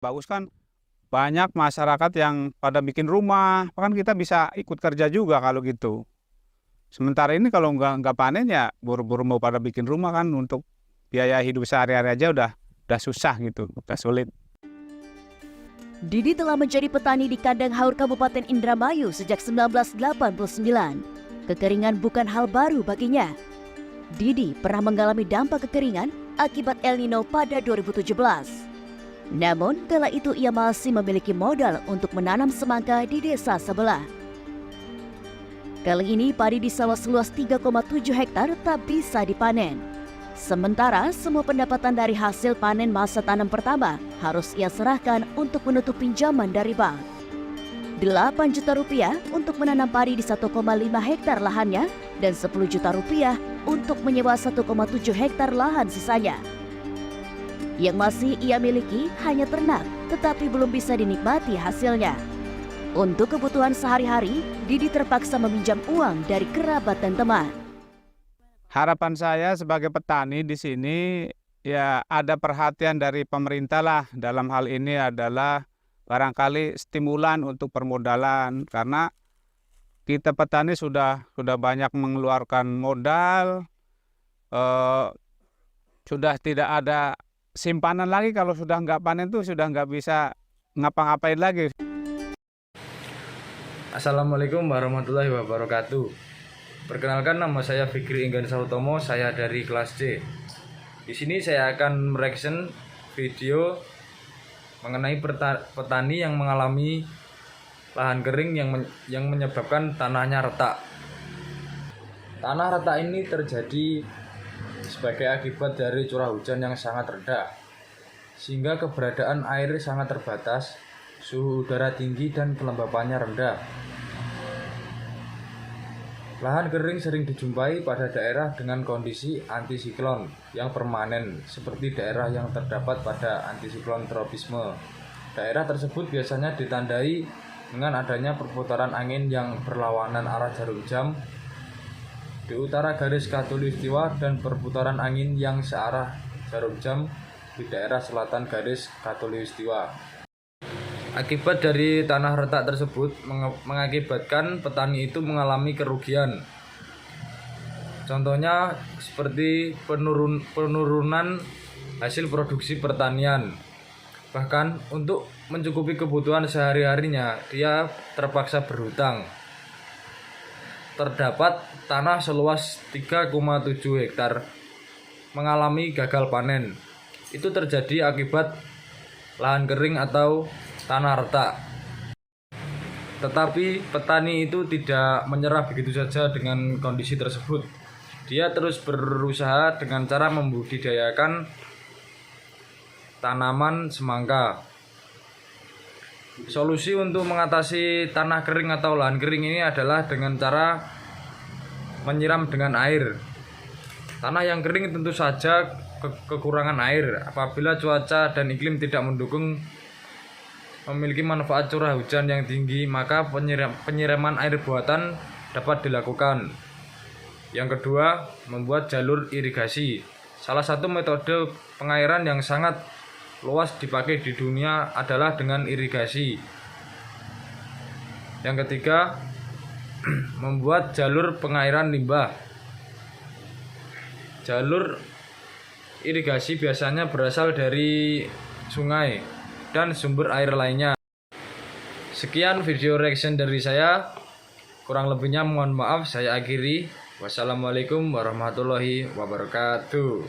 Bagus kan banyak masyarakat yang pada bikin rumah, kan kita bisa ikut kerja juga kalau gitu. Sementara ini kalau nggak panen ya buru-buru mau pada bikin rumah kan untuk biaya hidup sehari-hari aja udah susah gitu, udah sulit. Didi telah menjadi petani di Kandang Haur Kabupaten Indramayu sejak 1989. Kekeringan bukan hal baru baginya. Didi pernah mengalami dampak kekeringan akibat El Nino pada 2017. Namun, kala itu ia masih memiliki modal untuk menanam semangka di desa sebelah. Kali ini padi di sawah seluas 3,7 hektar tak bisa dipanen. Sementara semua pendapatan dari hasil panen masa tanam pertama harus ia serahkan untuk menutup pinjaman dari bank. 8 juta rupiah untuk menanam padi di 1,5 hektar lahannya dan 10 juta rupiah untuk menyewa 1,7 hektar lahan sisanya. Yang masih ia miliki hanya ternak, tetapi belum bisa dinikmati hasilnya. Untuk kebutuhan sehari-hari, Didi terpaksa meminjam uang dari kerabat dan teman. Harapan saya sebagai petani di sini ya ada perhatian dari pemerintah lah, dalam hal ini adalah barangkali stimulan untuk permodalan, karena kita petani sudah banyak mengeluarkan modal, sudah tidak ada simpanan lagi. Kalau sudah nggak panen tuh sudah nggak bisa ngapa-ngapain lagi. Assalamualaikum warahmatullahi wabarakatuh. Perkenalkan, nama saya Fikri Enggan Sautomo, saya dari kelas C. Di sini saya akan mereaction video mengenai petani yang mengalami lahan kering yang menyebabkan tanahnya retak. Tanah retak ini terjadi sebagai akibat dari curah hujan yang sangat rendah, sehingga keberadaan air sangat terbatas, suhu udara tinggi dan kelembapannya rendah. Lahan kering sering dijumpai pada daerah dengan kondisi antisiklon yang permanen, seperti daerah yang terdapat pada antisiklon tropisme. Daerah tersebut biasanya ditandai dengan adanya perputaran angin yang berlawanan arah jarum jam di utara garis khatulistiwa dan perputaran angin yang searah jarum jam di daerah selatan garis khatulistiwa. Akibat dari tanah retak tersebut mengakibatkan petani itu mengalami kerugian. Contohnya seperti penurunan hasil produksi pertanian. Bahkan untuk mencukupi kebutuhan sehari-harinya, dia terpaksa berhutang. Terdapat tanah seluas 3,7 hektar mengalami gagal panen. Itu terjadi akibat lahan kering atau tanah retak. Tetapi petani itu tidak menyerah begitu saja dengan kondisi tersebut. Dia terus berusaha dengan cara membudidayakan tanaman semangka. Solusi untuk mengatasi tanah kering atau lahan kering ini adalah dengan cara menyiram dengan air. Tanah yang kering tentu saja kekurangan air. Apabila cuaca dan iklim tidak mendukung, memiliki manfaat curah hujan yang tinggi, maka penyiraman air buatan dapat dilakukan. Yang kedua, membuat jalur irigasi. Salah satu metode pengairan yang sangat luas dipakai di dunia adalah dengan irigasi. Yang ketiga, membuat jalur pengairan limbah. Jalur irigasi biasanya berasal dari sungai dan sumber air lainnya. Sekian video reaction dari saya. Kurang lebihnya mohon maaf, saya akhiri. Wassalamualaikum warahmatullahi wabarakatuh.